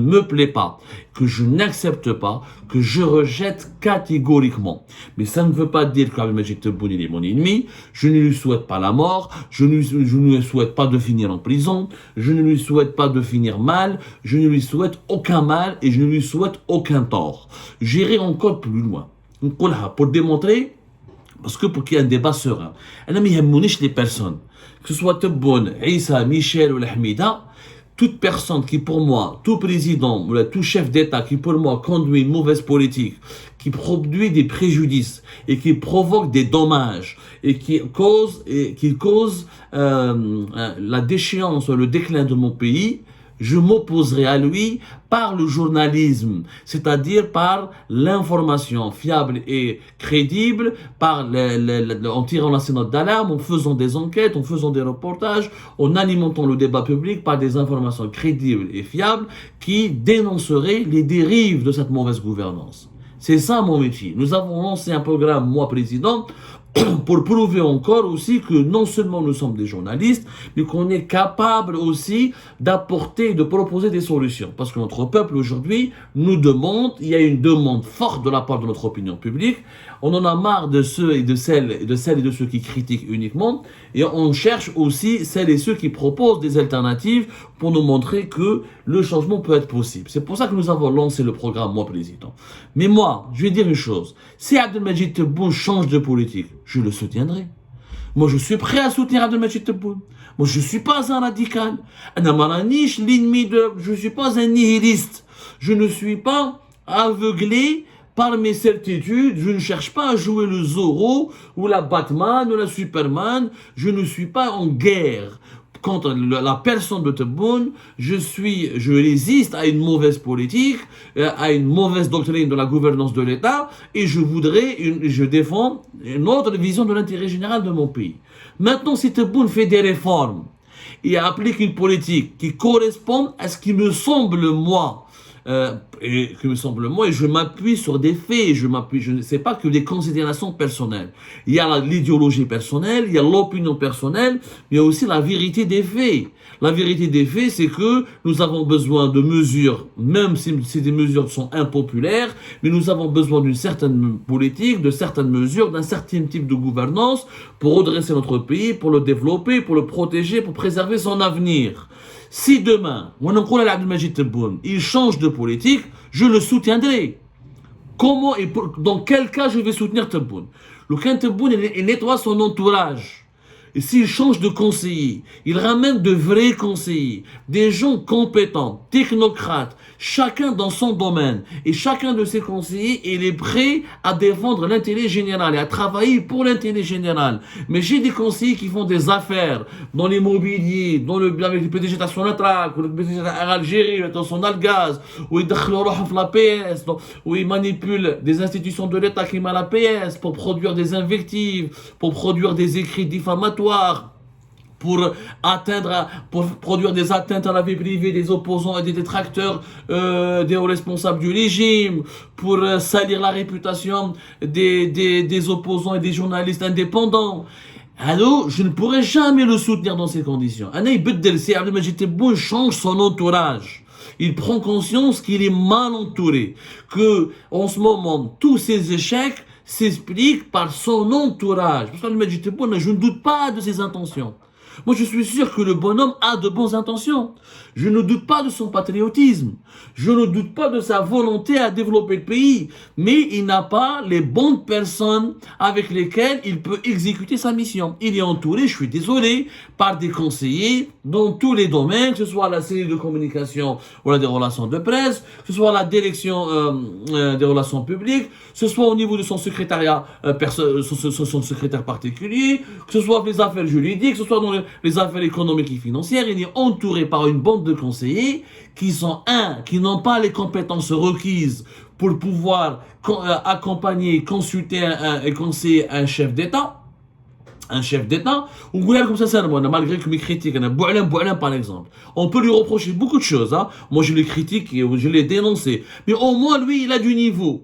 me plaît pas, que je n'accepte pas, que je rejette catégoriquement. Mais ça ne veut pas dire qu'Abdelmajid Tebboune est mon ennemi, je ne lui souhaite pas la mort, je ne lui souhaite pas de finir en prison, je ne lui souhaite pas de finir mal, je ne lui souhaite aucun mal et je ne lui souhaite aucun tort. J'irai encore plus loin. Pour démontrer, parce que pour qu'il y ait un débat serein, les personnes, que ce soit Tebboune, Issa, Michel ou Hamida, toute personne qui pour moi, tout président ou tout chef d'État qui pour moi conduit une mauvaise politique, qui produit des préjudices et qui provoque des dommages et qui cause la déchéance ou le déclin de mon pays, je m'opposerai à lui par le journalisme, c'est-à-dire par l'information fiable et crédible, en tirant la sonnette d'alarme, en faisant des enquêtes, en faisant des reportages, en alimentant le débat public par des informations crédibles et fiables qui dénonceraient les dérives de cette mauvaise gouvernance. C'est ça mon métier. Nous avons lancé un programme, moi président, pour prouver encore aussi que non seulement nous sommes des journalistes, mais qu'on est capable aussi d'apporter, de proposer des solutions. Parce que notre peuple aujourd'hui nous demande, il y a une demande forte de la part de notre opinion publique, on en a marre de ceux et de celles et de ceux qui critiquent uniquement, et on cherche aussi celles et ceux qui proposent des alternatives pour nous montrer que le changement peut être possible. C'est pour ça que nous avons lancé le programme Moi Président. Mais moi, je vais dire une chose, si Abdelmajid Tebboune change de politique, je le soutiendrai. Moi, je suis prêt à soutenir Abdelmajid Tebboune. Moi, je ne suis pas un radical. Je ne suis pas un nihiliste. Je ne suis pas aveuglé par mes certitudes. Je ne cherche pas à jouer le Zorro ou la Batman ou la Superman. Je ne suis pas en guerre contre la personne de Tebboune. Je résiste à une mauvaise politique, à une mauvaise doctrine de la gouvernance de l'État, et je défends une autre vision de l'intérêt général de mon pays. Maintenant, si Tebboune fait des réformes et applique une politique qui correspond à ce qui me semble moi, et je m'appuie sur des faits, je ne sais pas que des considérations personnelles. Il y a l'idéologie personnelle, il y a l'opinion personnelle, mais il y a aussi la vérité des faits. La vérité des faits, c'est que nous avons besoin de mesures, même si des mesures sont impopulaires, mais nous avons besoin d'une certaine politique, de certaines mesures, d'un certain type de gouvernance pour redresser notre pays, pour le développer, pour le protéger, pour préserver son avenir. Si demain, Abdelmajid Tebboune, il change de politique, je le soutiendrai. Comment et dans quel cas je vais soutenir Tebboune? Le cas Tebboune, il nettoie son entourage. Et s'il change de conseiller, il ramène de vrais conseillers, des gens compétents, technocrates, chacun dans son domaine. Et chacun de ces conseillers, il est prêt à défendre l'intérêt général et à travailler pour l'intérêt général. Mais j'ai des conseillers qui font des affaires dans l'immobilier, avec le PDG de Sonatrach, ou le PDG d'Algérie, dans son Algaz, où ils la PS, où ils manipulent des institutions de l'État qui mettent la PS pour produire des invectives, pour produire des écrits diffamatoires, pour produire des atteintes à la vie privée des opposants et des détracteurs des hauts responsables du régime, pour salir la réputation des opposants et des journalistes indépendants. Alors, je ne pourrais jamais le soutenir dans ces conditions. Si Abdelmajid Tebboune change son entourage, il prend conscience qu'il est mal entouré, que en ce moment, tous ses échecs s'expliquent par son entourage. Parce qu'Abdelmajid Tebboune, je ne doute pas de ses intentions. Moi, je suis sûr que le bonhomme a de bonnes intentions. Je ne doute pas de son patriotisme. Je ne doute pas de sa volonté à développer le pays. Mais il n'a pas les bonnes personnes avec lesquelles il peut exécuter sa mission. Il est entouré, je suis désolé, par des conseillers dans tous les domaines, que ce soit la cellule de communication ou des relations de presse, que ce soit la direction des relations publiques, que ce soit au niveau de son secrétariat, son secrétaire particulier, que ce soit les affaires juridiques, que ce soit dans les affaires économiques et financières. Il est entouré par une bande de conseillers qui n'ont pas les compétences requises pour pouvoir accompagner, consulter et conseiller un chef d'État. Ou comme ça, malgré que mes critiques, Boualem par exemple, on peut lui reprocher beaucoup de choses. Moi je le critique et je l'ai dénoncé, mais au moins lui il a du niveau.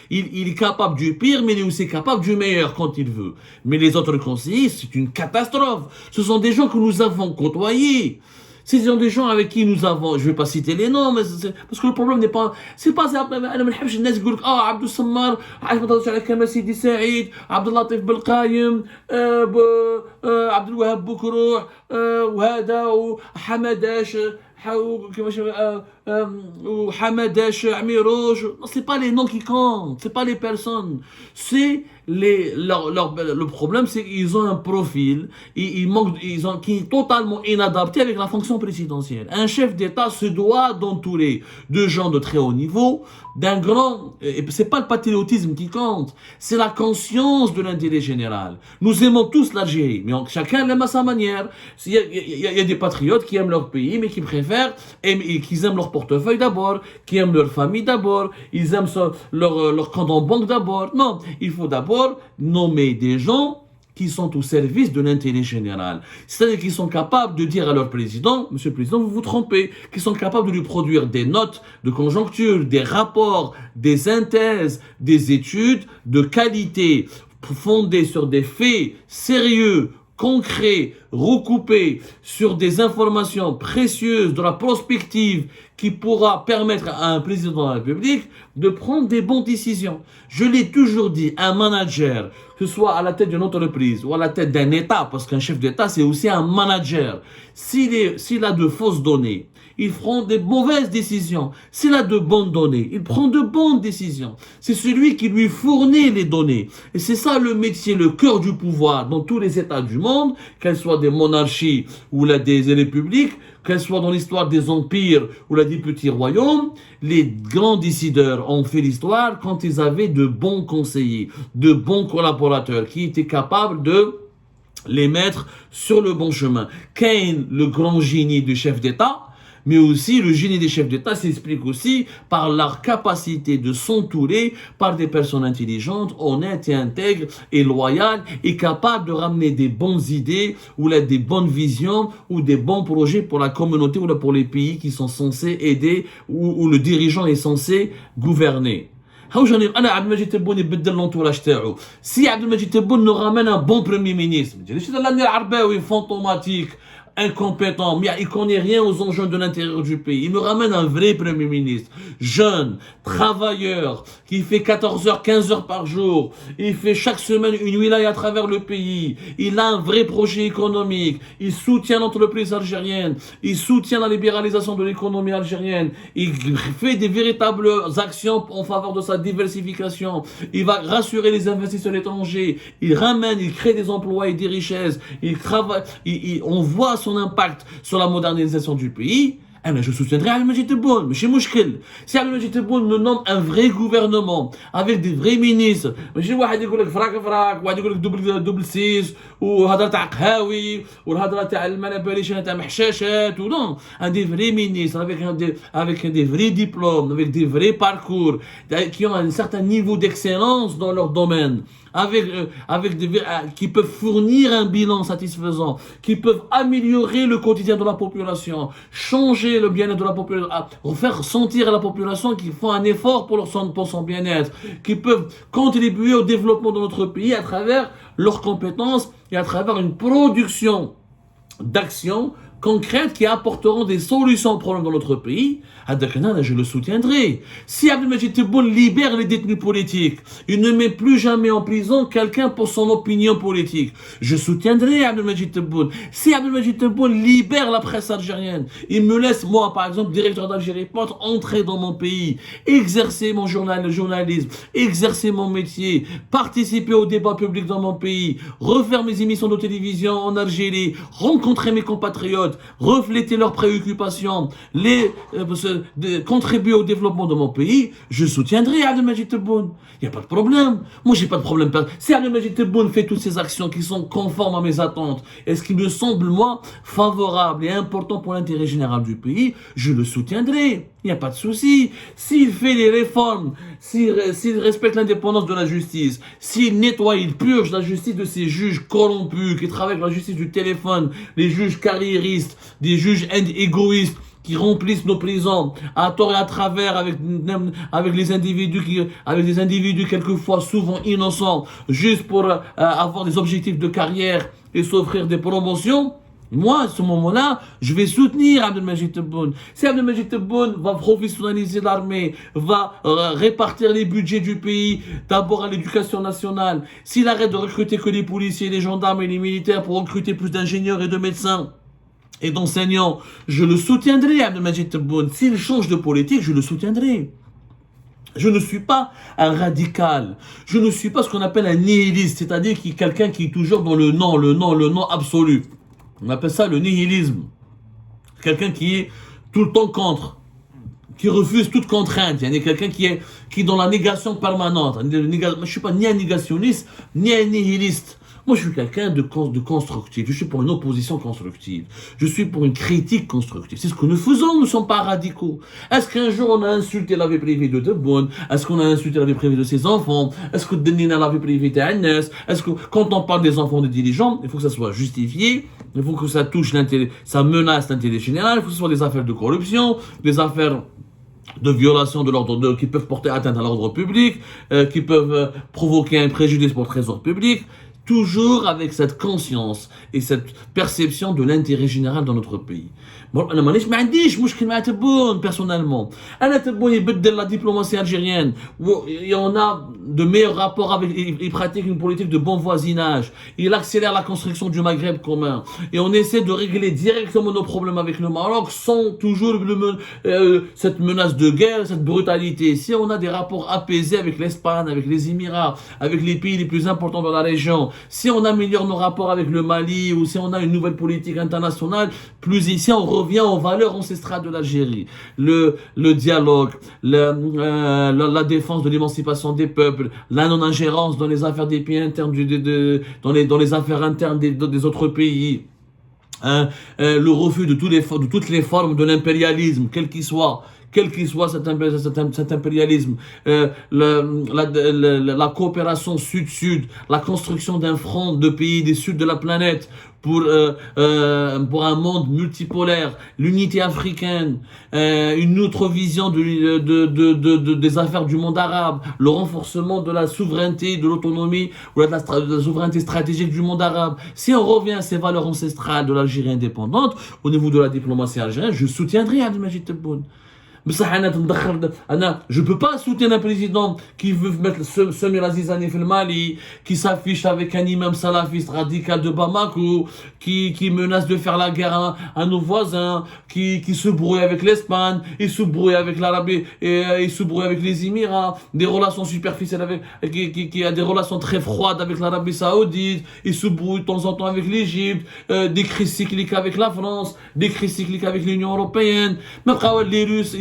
Il est capable du pire, mais il est aussi capable du meilleur quand il veut. Mais les autres conseillers, c'est une catastrophe. Ce sont des gens que nous avons côtoyés. Ce sont des gens avec qui nous avons, je ne vais pas citer les noms, mais parce que le problème n'est pas, c'est pas ça. انا ما نحبش الناس يقول لك عبد السمار عايش ما تهضرش على كمال سيدي سعيد، عبد اللطيف بالقايم، عبد الوهاب بكروح، وهذا وحمداش كيفاش وحمداش عميروش. C'est pas les noms qui comptent, c'est pas les personnes, c'est le problème, c'est qu'ils ont un profil, qui est totalement inadapté avec la fonction présidentielle. Un chef d'État se doit d'entourer de gens de très haut niveau, d'un grand, et c'est pas le patriotisme qui compte, c'est la conscience de l'intérêt général. Nous aimons tous l'Algérie, mais chacun l'aime à sa manière. Il y a des patriotes qui aiment leur pays, mais qui préfèrent, et qui aiment leur portefeuille d'abord, qui aiment leur famille d'abord, ils aiment leur compte en banque d'abord. Non, il faut d'abord nommer des gens qui sont au service de l'intérêt général. C'est-à-dire qu'ils sont capables de dire à leur président, Monsieur le Président, vous vous trompez, qu'ils sont capables de lui produire des notes de conjoncture, des rapports, des synthèses, des études de qualité fondées sur des faits sérieux, concrets, recoupés sur des informations précieuses de la prospective qui pourra permettre à un président de la République de prendre des bonnes décisions. Je l'ai toujours dit, un manager, que ce soit à la tête d'une entreprise ou à la tête d'un État, parce qu'un chef d'État, c'est aussi un manager, s'il a de fausses données, il prend des mauvaises décisions. S'il a de bonnes données, il prend de bonnes décisions. C'est celui qui lui fournit les données. Et c'est ça le métier, le cœur du pouvoir dans tous les États du monde, qu'elles soient des monarchies ou des républiques, qu'elles soient dans l'histoire des empires ou des petits royaumes. Les grands décideurs ont fait l'histoire quand ils avaient de bons conseillers, de bons collaborateurs qui étaient capables de les mettre sur le bon chemin. Kane, le grand génie du chef d'État, mais aussi le génie des chefs d'État s'explique aussi par leur capacité de s'entourer par des personnes intelligentes, honnêtes et intègres et loyales et capables de ramener des bonnes idées ou des bonnes visions ou des bons projets pour la communauté ou pour les pays qui sont censés aider où le dirigeant est censé gouverner. انا عبد المجيد تبون يبدل l'entourage تاعو. Si عبد المجيد تبون nous ramène un bon premier ministre, ما تجيش لاني العرباوي fantomatique, incompétent, mais il connaît rien aux enjeux de l'intérieur du pays. Il me ramène un vrai premier ministre, jeune, travailleur, qui fait 14 heures, 15 heures par jour. Il fait chaque semaine une wilaya à travers le pays. Il a un vrai projet économique. Il soutient l'entreprise algérienne. Il soutient la libéralisation de l'économie algérienne. Il fait des véritables actions en faveur de sa diversification. Il va rassurer les investisseurs étrangers. Il ramène, il crée des emplois et des richesses. Il travaille, on voit son impact sur la modernisation du pays. Je soutiendrai Abdel Majid Tebboune, mais chez Mouchkil. Si Abdel Majid Tebboune nous nomme un vrai gouvernement, avec des vrais ministres, ماشي واحد يقول لك فراك فراك، واحد يقول لك دبل سيس، وهضره تاع قهاوي، والهضره تاع المنابليشة تاع محشاشات، ou non, des vrais ministres, avec des vrais diplômes, avec des vrais parcours, qui ont un certain niveau d'excellence dans leur domaine. Qui peuvent fournir un bilan satisfaisant, qui peuvent améliorer le quotidien de la population, changer le bien-être de la population, faire sentir à la population qu'ils font un effort pour son bien-être, qui peuvent contribuer au développement de notre pays à travers leurs compétences et à travers une production d'actions concrètes qui apporteront des solutions aux problèmes dans notre pays. Je le soutiendrai. Si Abdel Majid Tebboune libère les détenus politiques, il ne met plus jamais en prison quelqu'un pour son opinion politique, je soutiendrai Abdel Majid Tebboune. Si Abdel Majid Tebboune libère la presse algérienne, il me laisse, moi par exemple, directeur d'Algérie Porte, entrer dans mon pays, exercer mon journalisme, exercer mon métier, participer au débat public dans mon pays, refaire mes émissions de télévision en Algérie, rencontrer mes compatriotes, refléter leurs préoccupations, contribuer au développement de mon pays, je soutiendrai Abdel Majid Tebboune. Il n'y a pas de problème. Moi, j'ai pas de problème. Si Abdel Majid Tebboune fait toutes ces actions qui sont conformes à mes attentes et ce qui me semble, moi, favorable et important pour l'intérêt général du pays, je le soutiendrai. Il n'y a pas de souci. S'il fait les réformes, s'il respecte l'indépendance de la justice, s'il nettoie, il purge la justice de ces juges corrompus qui travaillent avec la justice du téléphone, les juges carriéristes, des juges égoïstes, qui remplissent nos prisons à tort et à travers avec des individus quelquefois souvent innocents juste pour avoir des objectifs de carrière et s'offrir des promotions, Moi, à ce moment-là, je vais soutenir Abdelmajid Tebboune. Si Abdelmajid Tebboune va professionnaliser l'armée, va répartir les budgets du pays, d'abord à l'éducation nationale, s'il arrête de recruter que les policiers, les gendarmes et les militaires pour recruter plus d'ingénieurs et de médecins et d'enseignants, je le soutiendrai, Abdelmajid Tebboune. S'il change de politique, je le soutiendrai. Je ne suis pas un radical. Je ne suis pas ce qu'on appelle un nihiliste, c'est-à-dire quelqu'un qui est toujours dans le non absolu. On appelle ça le nihilisme. Quelqu'un qui est tout le temps contre, qui refuse toute contrainte. Il y a quelqu'un qui est dans la négation permanente. Je ne suis pas ni un négationniste, ni un nihiliste. Moi, je suis quelqu'un de constructif. Je suis pour une opposition constructive. Je suis pour une critique constructive. C'est ce que nous faisons. Nous ne sommes pas radicaux. Est-ce qu'un jour, on a insulté la vie privée de Tebboune? Est-ce qu'on a insulté la vie privée de ses enfants? Est-ce que Denina la vie privée d'Agnès? Est-ce que, quand on parle des enfants des dirigeants, il faut que ça soit justifié. Il faut que ça touche l'intérêt, ça menace l'intérêt général. Il faut que ce soit des affaires de corruption, des affaires de violation de l'ordre, qui peuvent porter atteinte à l'ordre public, qui peuvent provoquer un préjudice pour le trésor public. Toujours avec cette conscience et cette perception de l'intérêt général dans notre pays. Bon, انا مانيش ما عنديش مشكل مع تبون personnellement. انا تبون يبدل la diplomatie algérienne. Et on a de meilleurs rapports avec, il pratique une politique de bon voisinage. Il accélère la construction du Maghreb commun. Et on essaie de régler directement nos problèmes avec le Maroc sans toujours cette menace de guerre, cette brutalité. Si on a des rapports apaisés avec l'Espagne, avec les Émirats, avec les pays les plus importants dans la région, si on améliore nos rapports avec le Mali ou si on a une nouvelle politique internationale, plus ici on revient aux valeurs ancestrales de l'Algérie. Le dialogue, la défense de l'émancipation des peuples, la non-ingérence dans les affaires des pays internes, dans les affaires internes des autres pays. Le refus de toutes les formes de l'impérialisme, quel qu'il soit cet impérialisme, la coopération sud-sud, la construction d'un front de pays du sud de la planète pour un monde multipolaire, l'unité africaine, une autre vision des affaires du monde arabe, le renforcement de la souveraineté, de l'autonomie, ou de la souveraineté stratégique du monde arabe. Si on revient à ces valeurs ancestrales de l'Algérie indépendante, au niveau de la diplomatie algérienne, je soutiendrai Abdelmajid Tebboune. Mais ça, je peux pas soutenir un président qui veut mettre semer la zizanie dans le Mali, qui s'affiche avec un imam salafiste radical de Bamako, qui menace de faire la guerre à nos voisins, qui se brouille avec l'Espagne, il se brouille avec l'Arabie, et il se brouille avec les Émirats, des relations superficielles qui a des relations très froides avec l'Arabie Saoudite, il se brouille de temps en temps avec l'Égypte, des crises cycliques avec la France, des crises cycliques avec l'Union Européenne, même les Russes,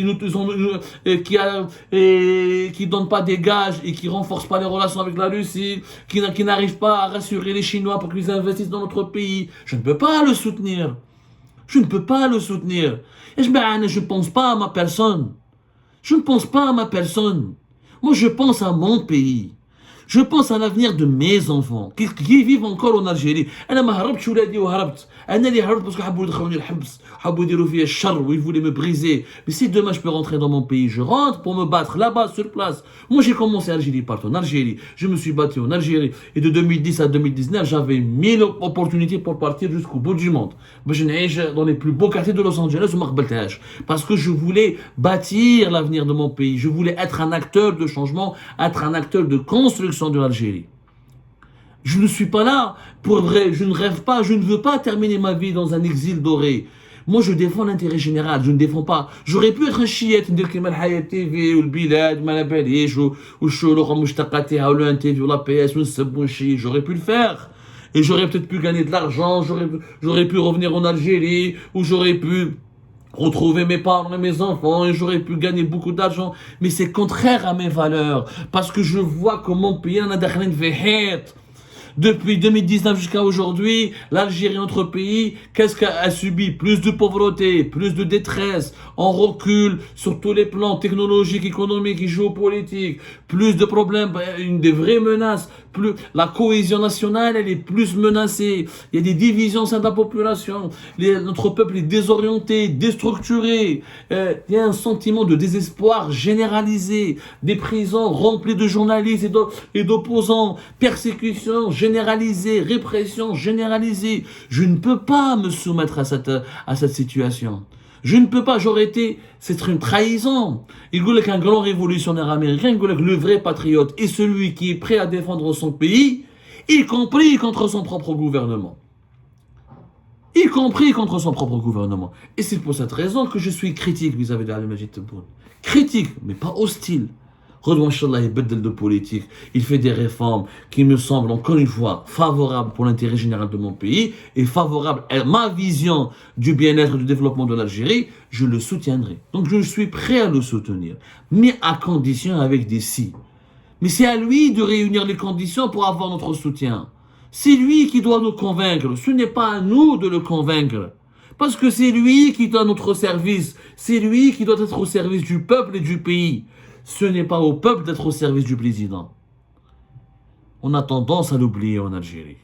qui donnent pas des gages et qui renforcent pas les relations avec la Russie, qui n'arrivent pas à rassurer les Chinois pour qu'ils investissent dans notre pays. Je ne peux pas le soutenir. Je ne peux pas le soutenir. Et je ne pense pas à ma personne. Je ne pense pas à ma personne. Moi, je pense à mon pays. Je pense à l'avenir de mes enfants qui vivent encore en Algérie. انا ما هربتش ولادي وهربت. انا اللي هربت parce que حبوا يدخلوني الحبس, حبوا يديروا فيا الشر, ils voulaient me briser. Mais si demain je peux rentrer dans mon pays, je rentre pour me battre là-bas sur place. Moi j'ai commencé à Algérie, partout en Algérie. Je me suis battu en Algérie et de 2010 à 2019, j'avais 1000 opportunités pour partir jusqu'au bout du monde. باش نعيش dans les plus beaux quartiers de Los Angeles وما قبلتهاش parce que je voulais bâtir l'avenir de mon pays. Je voulais être un acteur de changement, être un acteur de construction de l'Algérie. Je ne suis pas là pour vrai, je ne rêve pas, je ne veux pas terminer ma vie dans un exil doré. Moi je défends l'intérêt général, je ne défends pas. J'aurais pu être un chiite, ندير كيما الحياة تيفي والبلاد ما على باليش والشروق ومشتقاتها ولا ان تيفي ولا بي اس ونسب ونشي, j'aurais pu le faire. Et j'aurais peut-être pu gagner de l'argent, j'aurais pu revenir en Algérie, ou j'aurais pu retrouver mes parents et mes enfants, et j'aurais pu gagner beaucoup d'argent, mais c'est contraire à mes valeurs, parce que je vois que mon pays en a داخلين في حيط. Depuis 2019 jusqu'à aujourd'hui, l'Algérie, notre pays, qu'est-ce qu'elle a subi? Plus de pauvreté, plus de détresse, on recule sur tous les plans technologiques, économiques et géopolitiques, plus de problèmes, une des vraies menaces, plus la cohésion nationale, elle est plus menacée. Il y a des divisions au sein de la population, notre peuple est désorienté, déstructuré, il y a un sentiment de désespoir généralisé, des prisons remplies de journalistes et d'opposants, persécutions généralisée, répression généralisée. Je ne peux pas me soumettre à cette situation. Je ne peux pas, c'est une trahison. Il dit qu'un grand révolutionnaire américain, il dit que le vrai patriote est celui qui est prêt à défendre son pays, y compris contre son propre gouvernement. Y compris contre son propre gouvernement. Et c'est pour cette raison que je suis critique vis-à-vis d'Ali Majid Tebboune. Critique, mais pas hostile. Redouan Inch'Allah, il bedel de politique, il fait des réformes qui me semblent encore une fois favorables pour l'intérêt général de mon pays et favorables à ma vision du bien-être et du développement de l'Algérie, je le soutiendrai. Donc je suis prêt à le soutenir, mais à condition avec des si. Mais c'est à lui de réunir les conditions pour avoir notre soutien. C'est lui qui doit nous convaincre, ce n'est pas à nous de le convaincre. Parce que c'est lui qui est à notre service, c'est lui qui doit être au service du peuple et du pays. Ce n'est pas au peuple d'être au service du président. On a tendance à l'oublier en Algérie.